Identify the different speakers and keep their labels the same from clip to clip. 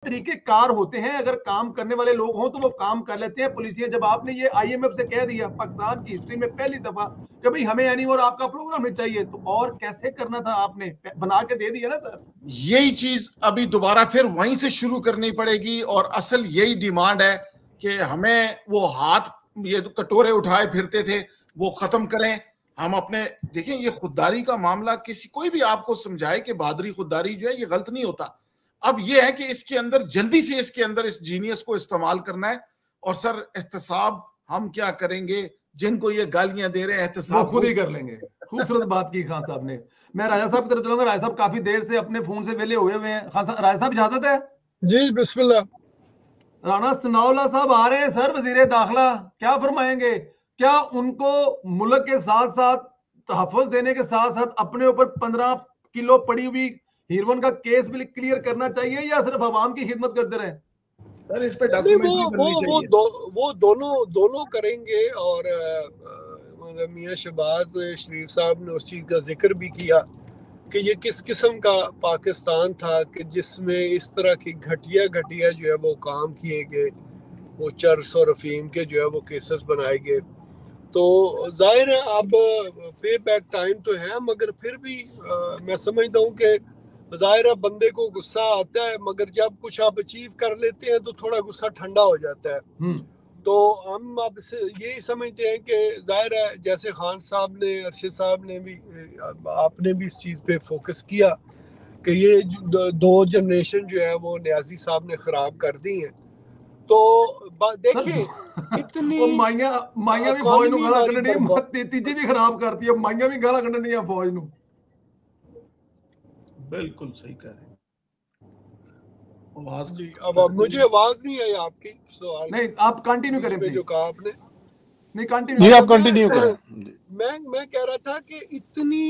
Speaker 1: तरीके कार होते हैं, अगर काम करने वाले लोग हों तो वो काम कर लेते हैं। पुलिसिया जब आपने ये आईएमएफ से कह दिया पाकिस्तान की हिस्ट्री में पहली दफा कि भाई हमें यानी और आपका प्रोग्राम नहीं चाहिए, तो और कैसे करना था, आपने बना के दे दिया ना सर।
Speaker 2: यही चीज अभी दोबारा फिर वहीं से शुरू करनी पड़ेगी और असल यही डिमांड है कि हमें वो हाथ ये कटोरे उठाए फिरते थे वो खत्म करें। हम अपने देखें, ये खुददारी का मामला किसी कोई भी आपको समझाए कि बहादुरी खुददारी जो है ये गलत नहीं होता। अब ये है कि इसके अंदर जल्दी से इसके अंदर इस जीनियस को इस्तेमाल करना है। और सर एहतसाब हम क्या करेंगे, जिनको ये गालियां दे रहे हैं एहतसाब
Speaker 1: वो खुद ही कर लेंगे। खूबसूरत बात की खान साहब ने। मैं राजा साहब की तरफ चलूंगा। राजा साहब काफी देर से अपने फोन से वेले हुए हुए हैं। खान साहब, राजा साहब इजाजत है?
Speaker 3: जी बिस्मिल्लाह।
Speaker 1: राणा सनाउल्लाह साहब आ रहे हैं सर, वजीर दाखिला, क्या फरमाएंगे? क्या उनको मुल्क के साथ साथ तहफ़्फ़ुज़ देने के साथ साथ अपने ऊपर 15 किलो पड़ी हुई हीरोइन का केस भी क्लियर करना चाहिए, या सिर्फ आवाम की खिदमत करते रहें?
Speaker 2: सर इस पे डॉक्यूमेंट्री बननी चाहिए।
Speaker 3: वो दोनों करेंगे। और मियां शहबाज शरीफ साहब ने उस चीज का जिक्र भी किया कि ये किस किस्म का पाकिस्तान था कि जिसमें इस तरह की घटिया जो है वो काम किए गए, वो चर्स और अफीम के जो है वो केसेस बनाए गए। तो जाहिर है अब पे बैक टाइम तो है, मगर फिर भी मैं समझता हूँ कि जाहिर है बंदे को गुस्सा आता है, मगर जब कुछ आप अचीव कर लेते हैं तो थोड़ा गुस्सा ठंडा हो जाता है। तो हम अब से यही समझते हैं कि जाहिर है जैसे खान साहब ने, अरशद साहब ने भी, आपने भी इस चीज़ पे फोकस किया कि ये दो जनरेशन जो है वो न्याजी साहब ने खराब कर दी है। तो देखिए इतनी
Speaker 1: माइया भी फौज ਨੂੰ ਗਾਲਾਂ ਕੱਢਣੀ, ਤੀਜੀ भी खराब करती है, माइया भी गाला ਕੱਢਣੀਆਂ फौज ਨੂੰ।
Speaker 2: बिल्कुल सही कह रहे हैं। आवाज
Speaker 3: जी, अब मुझे आवाज नहीं आई आपकी। सवाल
Speaker 1: नहीं, आप कंटिन्यू करें प्लीज।
Speaker 3: जो कहा आपने,
Speaker 1: नहीं कंटिन्यू
Speaker 4: जी, आप कंटिन्यू करें।
Speaker 3: मैं कह रहा था कि इतनी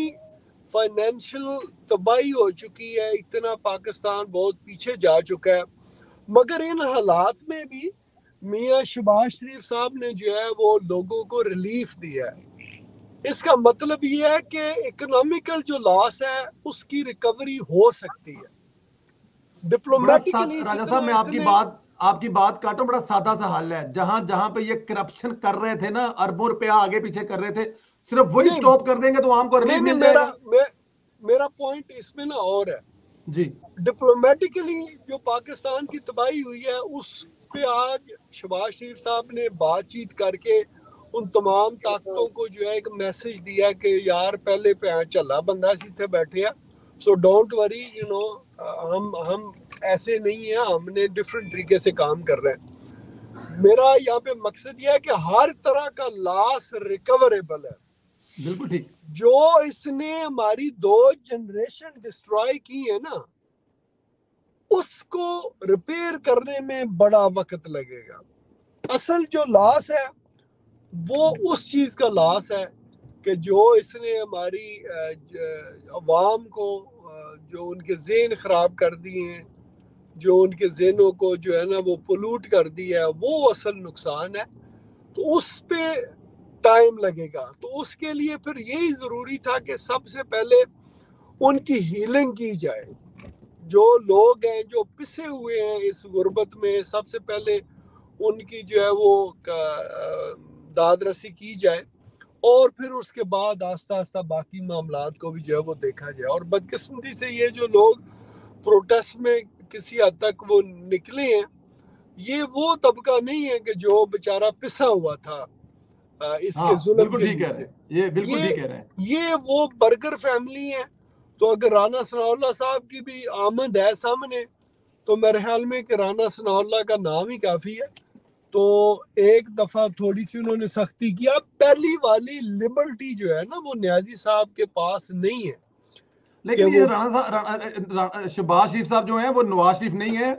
Speaker 3: फाइनेंशियल तबाही हो चुकी है, इतना पाकिस्तान बहुत पीछे जा चुका है, मगर इन हालात में भी मियां शहबाज शरीफ साहब ने जो है वो लोगों को रिलीफ दिया है। इसका मतलब ये है कि इकोनॉमिकल जो लॉस है उसकी रिकवरी हो सकती है डिप्लोमेटिकली।
Speaker 1: राजा साहब मैं आपकी बात काटूं, बड़ा सादा सा हल है। जहां जहां पे ये करप्शन कर रहे थे ना, अरबों रुपया आगे पीछे कर रहे थे, सिर्फ वही स्टॉप कर देंगे तो आम को रिलीफ मिल जाएगा।
Speaker 3: मेरा पॉइंट इसमें ना और है
Speaker 1: जी,
Speaker 3: डिप्लोमेटिकली जो पाकिस्तान की तबाही हुई है उस पे आज शहबाज शरीफ साहब ने बातचीत करके उन तमाम ताकतों को जो है एक मैसेज दिया कि यार पहले पे चला बंदा सीधे बैठे है, so don't worry, you know हम ऐसे नहीं है, हमने डिफरेंट तरीके से काम कर रहे हैं। मेरा यहाँ पे मकसद ये है कि हर तरह का लॉस रिकवरेबल है।
Speaker 1: बिल्कुल ठीक।
Speaker 3: जो इसने हमारी 2 जनरेशन डिस्ट्रॉय की है ना, उसको रिपेयर करने में बड़ा वक्त लगेगा। असल जो लॉस है वो उस चीज का लॉस है कि जो इसने हमारी अवाम को जो उनके ज़हन खराब कर दिए हैं, जो उनके ज़हनों को जो है ना वो पोल्यूट कर दिया है, वो असल नुकसान है। तो उस पे टाइम लगेगा। तो उसके लिए फिर यही ज़रूरी था कि सबसे पहले उनकी हीलिंग की जाए। जो लोग हैं जो पिसे हुए हैं इस गुर्बत में, सबसे पहले उनकी जो है वो दाद रसी की जाए और फिर उसके बाद आस्ता आस्ता बाकी मामलात को भी जो है वो देखा जाए। और बदकिस्मती से ये जो लोग प्रोटेस्ट में किसी हद तक वो निकले हैं, ये वो तबका नहीं है कि जो बेचारा पिसा हुआ था इसके जुल्म के नीचे।
Speaker 1: ये बिल्कुल ठीक कह रहे हैं।
Speaker 3: ये वो बर्गर फैमिली है। तो अगर राना सनाउल्लाह साहब की भी आमद है सामने, तो मेरे ख्याल में कि राना सनाउल्लाह का नाम ही काफी है। तो एक दफा थोड़ी सी उन्होंने सख्ती किया। पहली वाली लिबर्टी जो है ना वो न्याजी साहब के पास नहीं है।
Speaker 1: लेकिन ये राणा शहबाज शरीफ साहब जो हैं वो नवाज शरीफ नहीं है,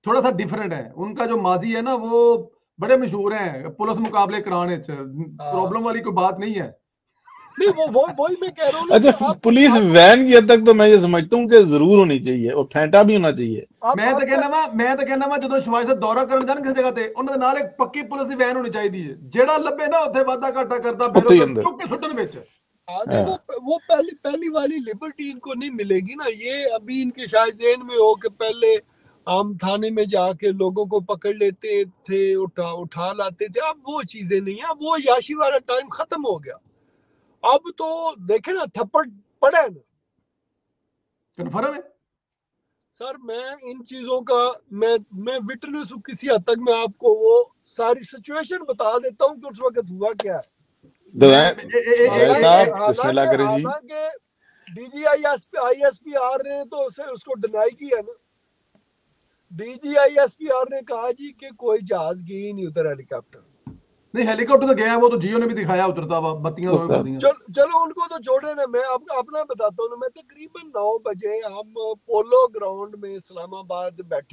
Speaker 1: थोड़ा सा डिफरेंट है। उनका जो माजी है ना वो बड़े मशहूर हैं पुलिस मुकाबले कराने, प्रॉब्लम वाली कोई बात नहीं है।
Speaker 3: नहीं वो वही मैं कह रहा हूँ।
Speaker 4: अच्छा, पुलिस वैन की हद तक तो मैं ये समझता हूँ कि जरूर होनी चाहिए और फेंटा भी होना चाहिए।
Speaker 1: मैं तो कहना वा जो शहबाज साहब दौरा करन जान किसी जगह ते उन्हां दे नाल एक पक्की पुलिस दी वैन होनी चाहिए है, जेड़ा लब्बे ना उत्थे वादा घाटा करदा बेरोजगार चुक के सुट्टन विच।
Speaker 3: वो पहली वाली लिबर्टी इनको नहीं मिलेगी ना। ये अभी इनके शायद ज़हन में हो कि पहले हम थाने में जाके लोगों को पकड़ लेते थे, उठा लाते थे। अब वो चीजें नहीं है, अब वो याशी वाला टाइम खत्म हो गया। अब तो देखे ना, थप्पड़ पड़े ना।
Speaker 1: कन्फर्म है
Speaker 3: सर मैं इन चीजों का मैं विटनेस हूँ किसी हद तक। मैं आपको वो सारी सिचुएशन बता देता हूँ कि उस वक्त हुआ क्या है।
Speaker 4: जय साहब बिस्मिल्लाह करें जी।
Speaker 3: हालांकि DGISPR ने तो उसको डिनाई किया ना। DGISPR ने कहा जी कि कोई जहाज गई ही नहीं उधर, हेलीकॉप्टर
Speaker 1: नहीं, हेलीकॉप्टर तो गया, वो तो जियो ने भी दिखाया उतरता हुआ, बत्तियां
Speaker 4: उस
Speaker 1: कर दी।
Speaker 3: चलो उनको तो छोड़े ना, मैं आपको अपना बताता हूँ। मैं तकरीबन 9 बजे हम पोलो ग्राउंड में इस्लामाबाद बैठे